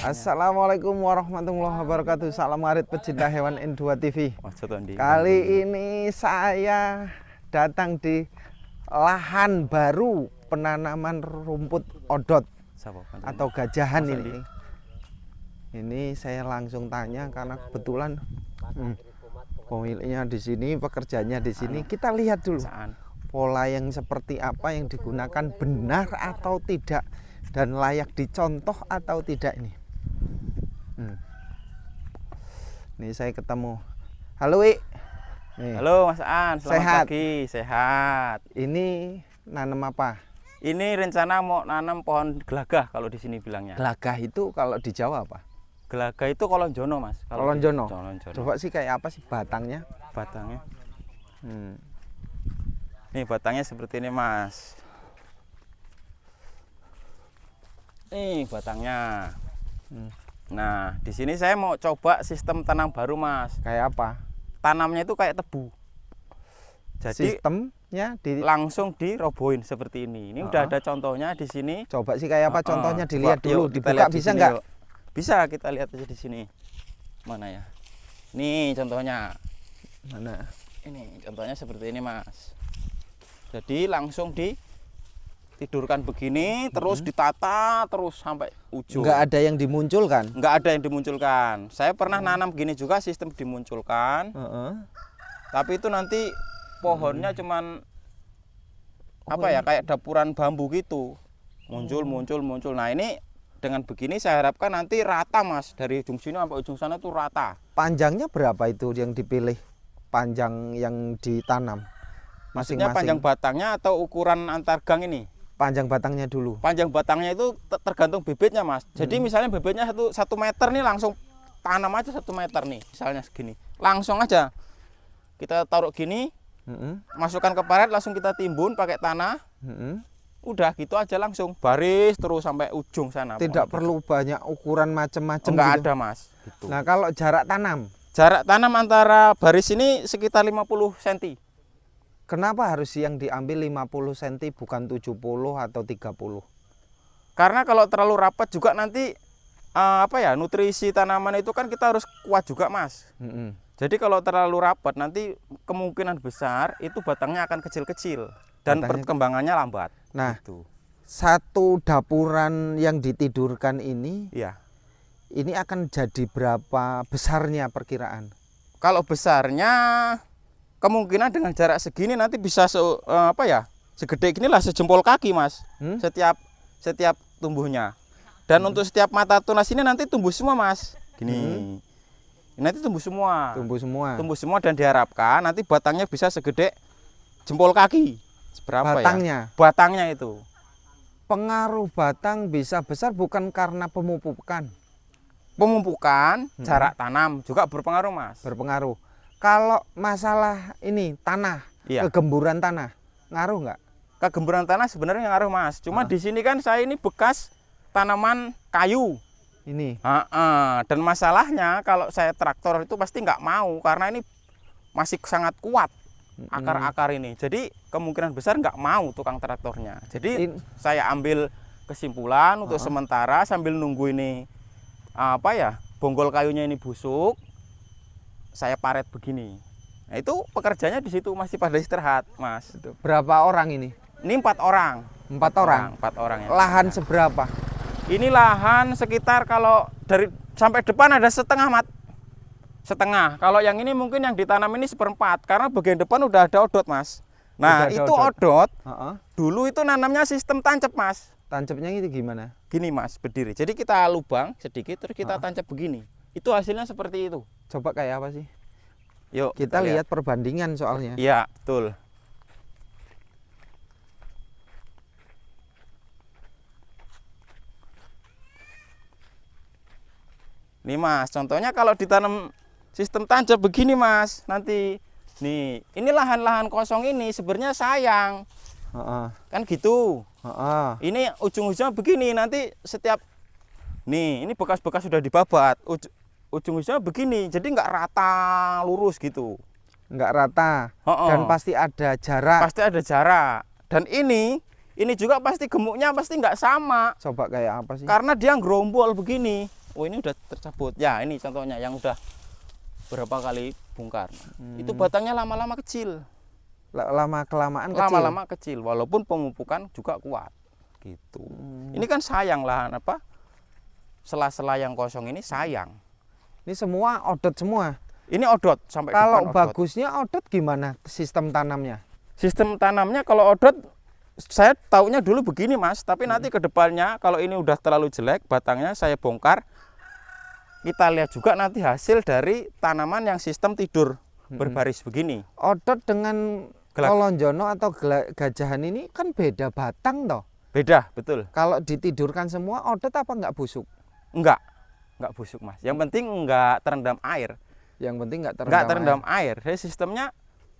Assalamualaikum warahmatullahi wabarakatuh. Salam ngarit pecinta hewan N2 TV. Kali ini saya datang di lahan baru penanaman rumput odot atau gajahan ini. Ini saya langsung tanya karena kebetulan pemiliknya di sini, pekerjanya di sini. Kita lihat dulu pola yang seperti apa yang digunakan, benar atau tidak, dan layak dicontoh atau tidak ini. Nih saya ketemu. Halo Wi. Halo Mas An, selamat Sehat? pagi. Sehat. Ini nanam apa? Ini rencana mau nanam pohon gelagah kalau di sini bilangnya. Gelagah itu kalau di Jawa apa? Gelagah itu kolonjono Mas. Kolonjono. Kolonjono. Coba sih kayak apa sih batangnya? Batangnya. Nih batangnya seperti ini Mas. Nih batangnya. Nah, di sini saya mau coba sistem tanam baru Mas. Kayak apa? Tanamnya itu kayak tebu. Jadi sistemnya langsung dirobohin seperti ini. Ini udah ada contohnya di sini. Coba sih kayak apa contohnya, dilihat dulu, Yuk, dibuka bisa nggak? Bisa, kita lihat aja di sini. Mana ya? Nih contohnya. Mana? Ini contohnya seperti ini Mas. Jadi langsung ditidurkan begini, terus ditata terus sampai ujung. Nggak ada yang dimunculkan? Nggak ada yang dimunculkan. Saya pernah nanam gini juga, sistem dimunculkan. Tapi itu nanti pohonnya cuman apa ya, kayak dapuran bambu gitu. Muncul. Nah ini dengan begini saya harapkan nanti rata Mas. Dari ujung sini sampai ujung sana tuh rata. Panjangnya berapa itu yang dipilih? Panjang yang ditanam? Maksudnya panjang batangnya atau ukuran antar gang ini? Panjang batangnya dulu. Panjang batangnya itu tergantung bibitnya Mas. Jadi misalnya bibitnya 1 meter nih, langsung tanam aja 1 meter nih, misalnya segini. Langsung aja kita taruh gini, masukkan ke paret, langsung kita timbun pakai tanah. Udah gitu aja langsung baris terus sampai ujung sana. Tidak perlu banyak ukuran macam-macam. Enggak gitu. ada Mas. Gitu. Nah kalau jarak tanam? Jarak tanam antara baris ini sekitar 50 cm. Kenapa harus yang diambil 50 cm bukan 70 atau 30? Karena kalau terlalu rapat juga nanti nutrisi tanaman itu kan kita harus kuat juga Mas. Jadi kalau terlalu rapat nanti kemungkinan besar itu batangnya akan kecil-kecil dan perkembangannya lambat. Nah, gitu. Satu dapuran yang ditidurkan ini, ini akan jadi berapa besarnya perkiraan? Kalau besarnya kemungkinan dengan jarak segini nanti bisa segede gini lah, sejempol kaki Mas. Setiap tumbuhnya. Dan untuk setiap mata tunas ini nanti tumbuh semua Mas. Gini. Nanti tumbuh semua. Tumbuh semua dan diharapkan nanti batangnya bisa segede jempol kaki. Seberapa batangnya? Ya? Batangnya itu. Pengaruh batang bisa besar bukan karena pemupukan. Pemupukan, jarak tanam juga berpengaruh Mas. Berpengaruh. Kalau masalah ini tanah, kegemburan tanah, ngaruh nggak? Kegemburan tanah sebenarnya ngaruh Mas. Cuma di sini kan saya ini bekas tanaman kayu. Ini. Dan masalahnya kalau saya traktor itu pasti nggak mau karena ini masih sangat kuat akar-akar ini. Jadi kemungkinan besar nggak mau tukang traktornya. Jadi saya ambil kesimpulan untuk sementara sambil nunggu ini bonggol kayunya ini busuk. Saya paret begini. Nah itu pekerjanya di situ masih pada istirahat Mas. Berapa orang ini? Ini 4 orang. 4 orang. 4 orang ya. Lahan seberapa? Ini lahan sekitar kalau dari sampai depan ada setengah setengah. Kalau yang ini mungkin yang ditanam ini 1/4 karena bagian depan udah ada odot Mas. Nah itu odot. Dulu itu nanamnya sistem tancap Mas. Tancapnya itu gimana? Gini Mas, berdiri. Jadi kita lubang sedikit terus kita tancap begini. Itu hasilnya seperti itu. Coba kayak apa sih? Yuk kita lihat perbandingan soalnya. Iya betul. Nih Mas, contohnya kalau ditanam sistem tancap begini Mas, nanti nih ini lahan-lahan kosong ini sebenarnya sayang. Kan gitu. Ini ujung-ujungnya begini, nanti setiap ini bekas-bekas sudah dibabat, ujung-ujungnya begini, jadi nggak rata lurus gitu. Nggak rata. Dan pasti ada jarak. Pasti ada jarak. Dan ini juga pasti gemuknya pasti nggak sama. Coba kayak apa sih? Karena dia gerombol begini. oh ini udah tercabut. Ya ini contohnya yang udah berapa kali bongkar. Itu batangnya lama-lama kecil. Lama-kelamaan kecil. Lama-lama kecil, walaupun pemupukan juga kuat. Gitu. Ini kan sayang lahan apa? Sela-sela yang kosong ini sayang. Ini semua odot semua. Ini odot sampai kalau depan odot. Bagusnya odot gimana sistem tanamnya? Sistem tanamnya kalau odot saya taunya dulu begini Mas, tapi nanti ke depannya kalau ini udah terlalu jelek batangnya saya bongkar. Kita lihat juga nanti hasil dari tanaman yang sistem tidur berbaris begini. Odot dengan kolonjono atau gajahan ini kan beda batang toh? Beda, betul. Kalau ditidurkan semua odot apa nggak busuk? Enggak busuk Mas. Yang penting enggak terendam air. Yang penting enggak terendam air. Jadi sistemnya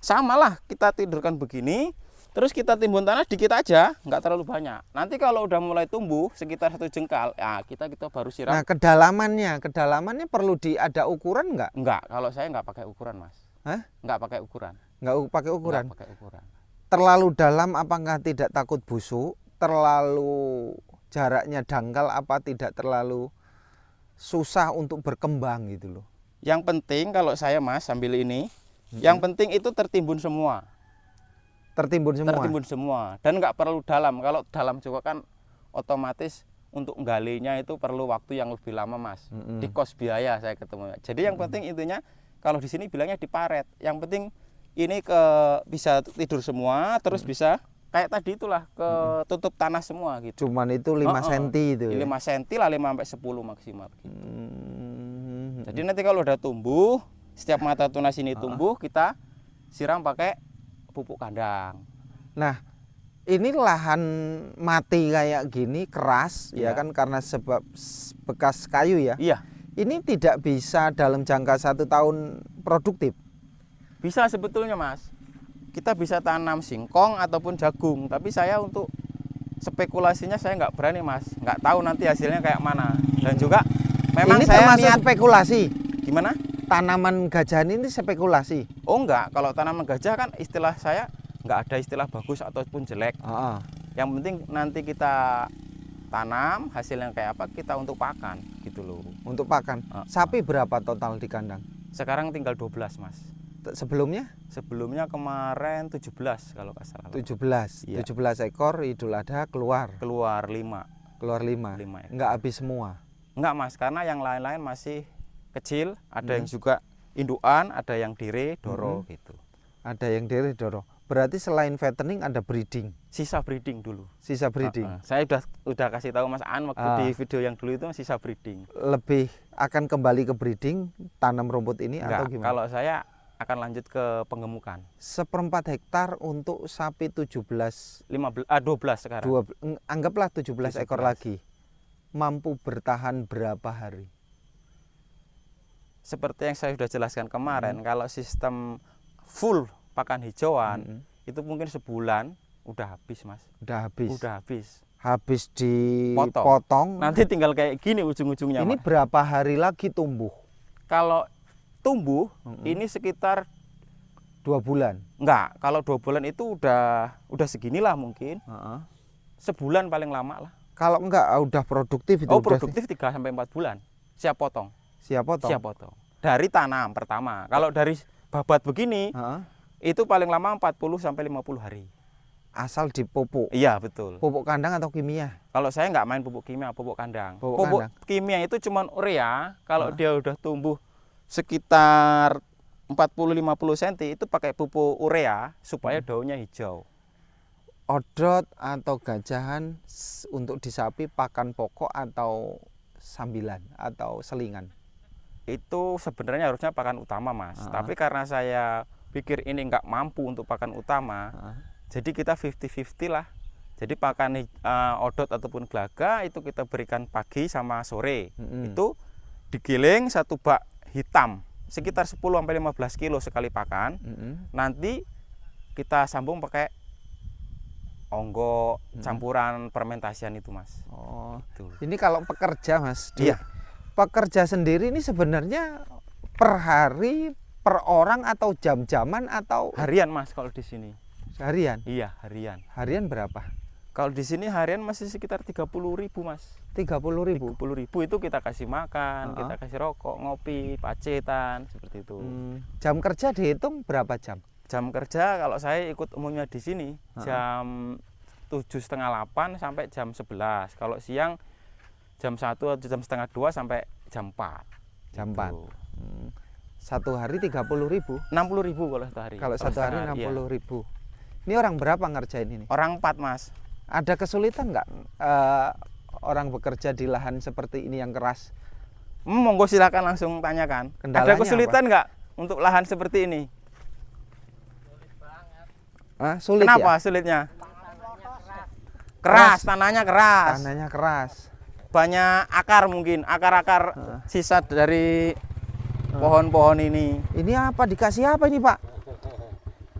samalah, kita tidurkan begini, terus kita timbun tanah dikit aja, nggak terlalu banyak. Nanti kalau udah mulai tumbuh sekitar 1 jengkal, ya kita baru siram. Nah kedalamannya perlu ada ukuran nggak? Enggak, kalau saya nggak pakai ukuran Mas. Hah? Nggak pakai ukuran. Nggak pakai ukuran? Nggak pakai ukuran. Terlalu dalam apakah tidak takut busuk? Terlalu jaraknya dangkal apa tidak terlalu susah untuk berkembang gitu loh? Yang penting kalau saya Mas sambil ini, yang penting itu tertimbun semua. Tertimbun semua dan nggak perlu dalam. Kalau dalam juga kan otomatis untuk galinya itu perlu waktu yang lebih lama Mas. Di kos biaya saya ketemu. Jadi yang penting intinya kalau di sini bilangnya diparet. Yang penting ini bisa tidur semua, terus bisa kayak tadi itulah tutup tanah semua gitu. Cuman itu 5 cm itu. 5 cm lah, 5 sampai 10 maksimal gitu. Jadi nanti kalau udah tumbuh, setiap mata tunas ini tumbuh, kita siram pakai pupuk kandang. Nah, ini lahan mati kayak gini keras ya kan karena sebab bekas kayu ya. Iya. Ini tidak bisa dalam jangka 1 tahun produktif. Bisa sebetulnya Mas. Kita bisa tanam singkong ataupun jagung. Tapi saya untuk spekulasinya saya nggak berani Mas. Nggak tahu nanti hasilnya kayak mana. Dan juga memang ini saya termasuk spekulasi. Gimana? Tanaman gajahan ini spekulasi. Oh enggak, kalau tanaman gajah kan istilah saya nggak ada istilah bagus ataupun jelek. Yang penting nanti kita tanam hasil yang kayak apa kita untuk pakan gitu loh. Untuk pakan. Sapi berapa total di kandang? Sekarang tinggal 12 Mas. Sebelumnya? Sebelumnya kemarin 17 kalau nggak salah. 17. Iya. 17 ekor Idul Adha keluar. Keluar 5. Keluar 5. Nggak habis semua. Enggak Mas, karena yang lain-lain masih kecil, ada yang juga indukan, ada yang dire, doro gitu. Ada yang dire, doro. Berarti selain fattening ada breeding. Sisa breeding dulu. Sisa breeding. Saya udah kasih tahu Mas An waktu di video yang dulu itu sisa breeding. Lebih akan kembali ke breeding tanam rumput ini atau gimana? Kalau saya akan lanjut ke penggemukan. 1/4 hektar untuk sapi 12 sekarang. Anggaplah 17 ekor lagi. Mampu bertahan berapa hari? Seperti yang saya sudah jelaskan kemarin, kalau sistem full pakan hijauan itu mungkin sebulan udah habis Mas. Udah habis. Habis dipotong. Nanti tinggal kayak gini ujung-ujungnya. Ini Mas. Berapa hari lagi tumbuh? Kalau tumbuh ini sekitar 2 bulan. Enggak, kalau 2 bulan itu udah seginilah mungkin. Sebulan paling lama lah. Kalau enggak udah produktif itu. Produktif 3 sampai 4 bulan. Siap potong. Siap potong. Dari tanam pertama. Kalau dari babat begini, itu paling lama 40 sampai 50 hari. Asal dipupuk. Iya, betul. Pupuk kandang atau kimia? Kalau saya nggak main pupuk kimia, pupuk kandang. Pupuk kimia itu cuma urea. Kalau dia udah tumbuh sekitar 40-50 cm itu pakai pupuk urea supaya daunnya hijau. Odot atau gajahan untuk di sapi pakan pokok atau sambilan atau selingan? Itu sebenarnya harusnya pakan utama Mas. Tapi karena saya pikir ini nggak mampu untuk pakan utama, jadi kita 50-50 lah. Jadi pakan odot ataupun gelaga itu kita berikan pagi sama sore. Itu digiling 1 bak hitam sekitar 10-15 kilo sekali pakan. Nanti kita sambung pakai onggo campuran fermentasian itu Mas. Itu. Ini kalau pekerja Mas. Iya. Pekerja sendiri ini sebenarnya per hari, per orang atau jam-jaman atau harian Mas kalau di sini. Harian? Iya, harian. Harian berapa? Kalau di sini harian masih sekitar 30.000 Mas. 30.000. 30.000 itu kita kasih makan, kita kasih rokok, ngopi, pacetan, seperti itu. Jam kerja dihitung berapa jam? Jam kerja kalau saya ikut umumnya di sini jam 7:30 sampai jam 11. Kalau siang jam 1 atau jam setengah 2 sampai jam 4. Jam 4. Satu hari 30.000. 60.000 kalau satu hari. Kalau satu hari 60.000. Ini orang berapa ngerjain ini? Orang 4 Mas. Ada kesulitan nggak orang bekerja di lahan seperti ini yang keras? Monggo silakan langsung tanyakan. Kendalanya ada kesulitan nggak untuk lahan seperti ini? Sulit. Kenapa ya? sulitnya? Keras, tanahnya keras. Tanahnya keras. Banyak akar mungkin, akar-akar sisa dari pohon-pohon ini. Ini apa? Dikasih apa ini, Pak?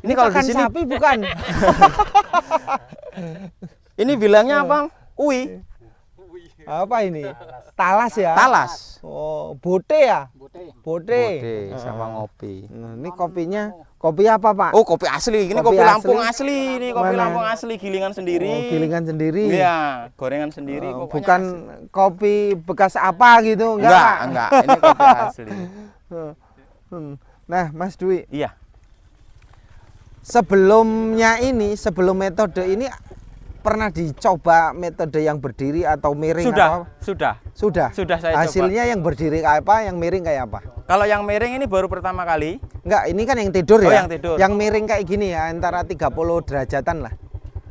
Ini kalau di sini sapi bukan? Ini bilangnya apa? Ui. Apa ini? Talas ya? Talas. Oh, bote ya? Bote sama ngopi. Nah, ini kopinya, kopi apa, Pak? Oh, kopi asli. Ini kopi Lampung asli. Ini kopi Lampung asli, gilingan sendiri. Oh, gilingan sendiri. Iya, gorengan sendiri. Bukan asli. Kopi bekas apa gitu, enggak. Ini kopi asli. Nah, Mas Dwi. Iya. Sebelumnya ini, sebelum metode ini pernah dicoba metode yang berdiri atau miring? Sudah saya hasilnya coba. Yang berdiri kayak apa, yang miring kayak apa? Kalau yang miring ini baru pertama kali. Enggak, ini kan yang tidur ya? Yang tidur. Yang miring kayak gini ya, antara 30 derajatan lah.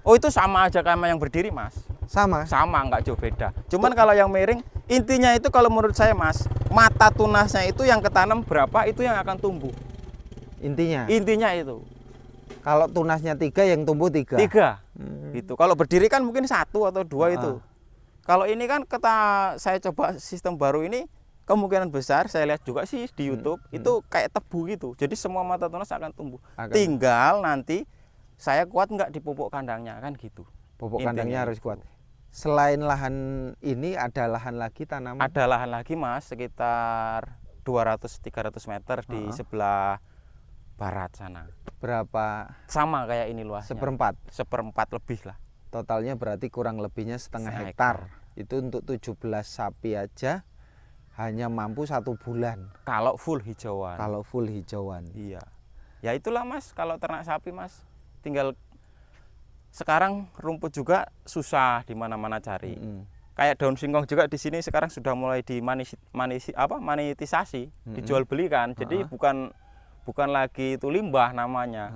Oh, itu sama aja sama yang berdiri, Mas. Sama, enggak jauh beda. Cuman kalau yang miring, intinya itu kalau menurut saya, Mas, mata tunasnya itu yang ketanam berapa, itu yang akan tumbuh. Intinya itu. Kalau tunasnya 3, yang tumbuh 3. 3. Gitu. Kalau berdiri kan mungkin 1 atau 2 itu. Kalau ini kan saya coba sistem baru ini, kemungkinan besar saya lihat juga sih di YouTube itu kayak tebu gitu. Jadi semua mata tunas akan tumbuh. Tinggal nanti saya kuat nggak di pupuk kandangnya kan gitu. Pupuk kandangnya harus kuat. Selain lahan ini ada lahan lagi tanaman? Ada lahan lagi, Mas, sekitar 200-300 meter di sebelah barat sana. Berapa? Sama kayak ini luasnya. Seperempat lebih lah. Totalnya berarti kurang lebihnya setengah hektar. Itu untuk 17 sapi aja hanya mampu 1 bulan. Kalau full hijauan. Iya. Ya itulah, Mas, kalau ternak sapi, Mas. Tinggal sekarang rumput juga susah di mana-mana cari. Kayak daun singkong juga di sini sekarang sudah mulai monetisasi, dijual belikan. Jadi bukan lagi itu limbah namanya.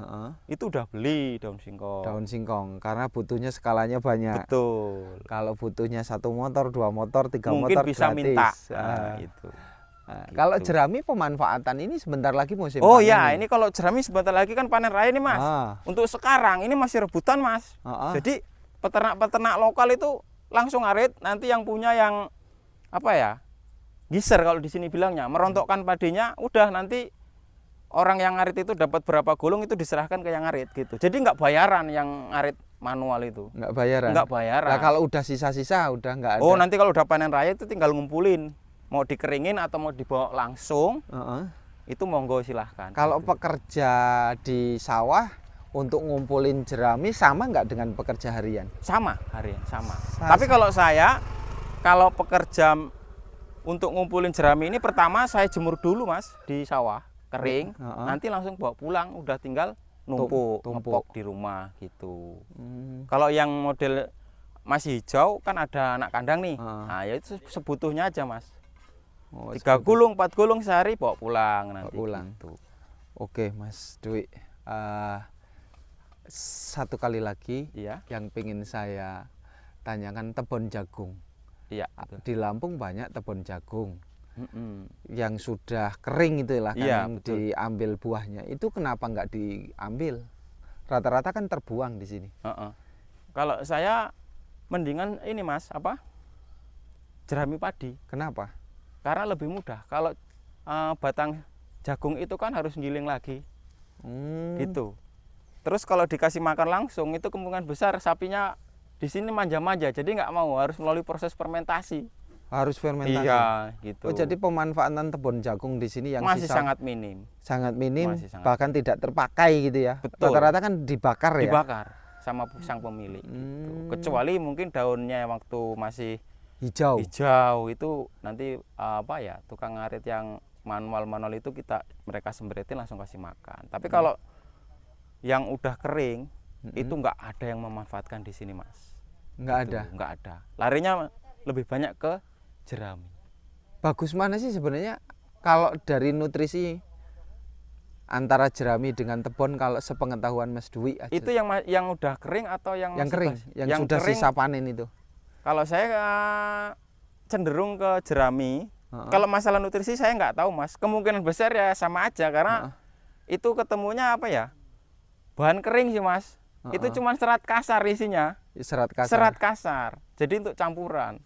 Itu udah beli daun singkong. Karena butuhnya skalanya banyak. Betul. Kalau butuhnya 1 motor, 2 motor, 3 mungkin motor bisa gratis. Minta. Itu. Kalau jerami pemanfaatan ini sebentar lagi musim panen. Oh ya, ini kalau jerami sebentar lagi kan panen raya nih, Mas. Untuk sekarang ini masih rebutan, Mas. Jadi peternak lokal itu langsung ngarit, nanti yang punya yang giser kalau di sini bilangnya, merontokkan padinya, udah nanti orang yang ngarit itu dapat berapa gulung itu diserahkan ke yang ngarit gitu. Jadi nggak bayaran yang ngarit manual itu. Nggak bayaran. Nah, kalau udah sisa-sisa udah nggak ada. Oh, nanti kalau udah panen raya itu tinggal ngumpulin. Mau dikeringin atau mau dibawa langsung. Itu monggo silahkan. Kalau gitu. Pekerja di sawah untuk ngumpulin jerami sama nggak dengan pekerja harian? Sama, harian sama. Tapi kalau pekerja untuk ngumpulin jerami ini pertama saya jemur dulu, Mas, di sawah. Kering, nanti langsung bawa pulang, udah tinggal numpuk di rumah gitu. Kalau yang model masih hijau kan ada anak kandang nih. Nah, ya itu sebutuhnya aja, Mas. 3 gulung, 4 gulung sehari bawa pulang nanti. Gitu. Oke, Mas Dwi. 1 kali lagi yang pengen saya tanyakan tebon jagung. Iya. Di Lampung banyak tebon jagung. Yang sudah kering itulah kan, diambil buahnya. Itu kenapa nggak diambil? Rata-rata kan terbuang di sini. Kalau saya mendingan ini, Mas, jerami padi. Kenapa? Karena lebih mudah. Kalau batang jagung itu kan harus giling lagi. Gitu. Terus kalau dikasih makan langsung itu kemungkinan besar sapinya di sini manja-manja. Jadi nggak mau, harus melalui proses fermentasi. Harus fermentasi. Iya, gitu. Oh, jadi pemanfaatan tebon jagung di sini yang masih sangat minim. Bahkan tidak terpakai gitu ya. Rata-rata kan dibakar ya. Dibakar. sama sang pemilik. Gitu. Kecuali mungkin daunnya waktu masih hijau itu nanti apa ya, tukang ngarit yang manual itu mereka sempretin langsung kasih makan. Tapi kalau yang udah kering itu nggak ada yang memanfaatkan di sini, Mas. Nggak gitu, ada. Nggak ada. Larinya lebih banyak ke jerami. Bagus mana sih sebenarnya kalau dari nutrisi antara jerami dengan tebon, kalau sepengetahuan Mas Dwi aja? Itu yang udah kering atau yang kering, yang sudah kering, sisa panen itu? Kalau saya cenderung ke jerami. Kalau masalah nutrisi saya nggak tahu, Mas. Kemungkinan besar ya sama aja karena itu ketemunya apa ya? Bahan kering sih, Mas. Itu cuma serat kasar isinya. Serat kasar. Serat kasar. Jadi untuk campuran.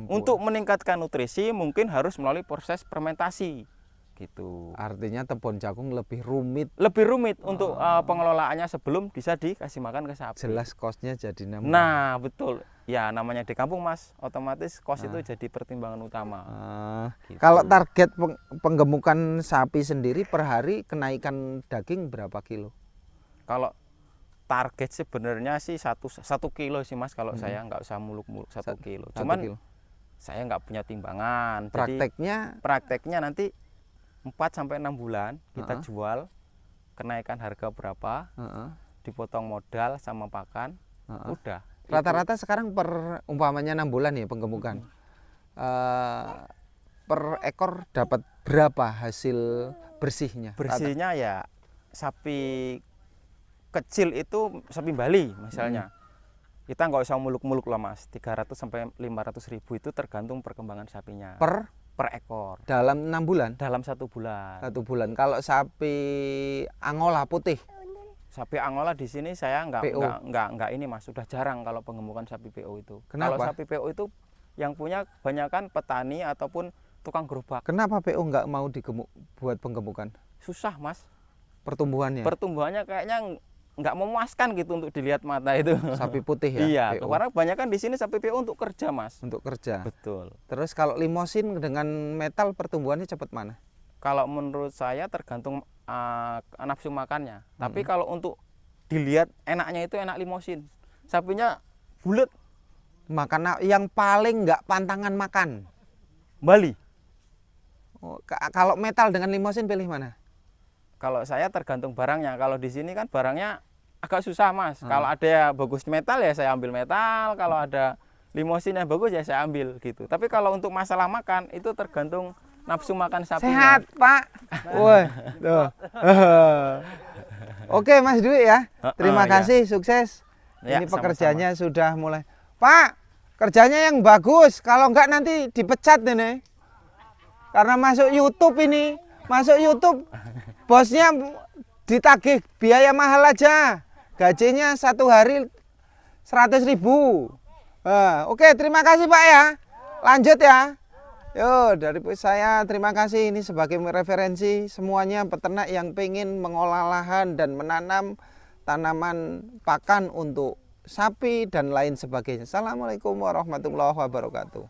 Untuk meningkatkan nutrisi mungkin harus melalui proses fermentasi. Gitu. Artinya tebon jagung lebih rumit. Lebih rumit untuk pengelolaannya sebelum bisa dikasih makan ke sapi. Jelas kosnya jadi nambah. Nah, betul. Ya namanya di kampung, Mas, otomatis kos itu jadi pertimbangan utama. Gitu. Kalau target penggemukan sapi sendiri per hari kenaikan daging berapa kilo? Kalau target sebenarnya sih satu kilo sih, Mas. Kalau saya nggak usah muluk-muluk 1 kilo. Cuman saya nggak punya timbangan. Prakteknya nanti 4-6 bulan kita jual, kenaikan harga berapa, dipotong modal sama pakan, udah. Rata-rata sekarang per umpamanya 6 bulan ya penggemukan, per ekor dapat berapa hasil bersihnya? Bersihnya ya sapi kecil itu sapi Bali misalnya, kita nggak usah muluk-muluk lah, Mas. 300-500 ribu itu tergantung perkembangan sapinya. Per ekor. Dalam 6 bulan? Dalam 1 bulan. 1 bulan. Kalau sapi Angola putih? Sapi Angola di sini saya nggak ini, Mas. Sudah jarang kalau penggemukan sapi PO itu. Kenapa? Kalau sapi PO itu yang punya kebanyakan petani ataupun tukang gerobak. Kenapa PO nggak mau digemuk buat penggemukan? Susah, Mas. Pertumbuhannya? Pertumbuhannya kayaknya nggak memuaskan gitu untuk dilihat mata itu. Sapi putih ya? Iya, PO. Karena kebanyakan di sini sapi PO untuk kerja, Mas. Untuk kerja? Betul. Terus kalau limosin dengan metal pertumbuhannya cepat mana? Kalau menurut saya tergantung nafsu makannya. Tapi kalau untuk dilihat enaknya itu enak limosin. Sapinya bulat. Makan yang paling nggak pantangan makan? Bali. Oh, kalau metal dengan limosin pilih mana? Kalau saya tergantung barangnya. Kalau di sini kan barangnya agak susah, Mas. Kalau ada ya bagus metal ya saya ambil metal. Kalau ada limosin yang bagus ya saya ambil gitu. Tapi kalau untuk masalah makan itu tergantung nafsu makan sapinya. Sehat, Pak. Woi, tuh. Oke, Mas Dwi ya. Terima kasih, sukses. Ya, ini pekerjaannya sudah mulai. Pak, kerjanya yang bagus. Kalau enggak nanti dipecat nih. Karena masuk YouTube ini. Masuk YouTube, bosnya ditagih biaya mahal aja. Gajinya 1 hari 100.000. Oke, terima kasih Pak ya. Lanjut ya. Yo, dari saya terima kasih, ini sebagai referensi semuanya peternak yang pengen mengolah lahan dan menanam tanaman pakan untuk sapi dan lain sebagainya. Assalamualaikum warahmatullahi wabarakatuh.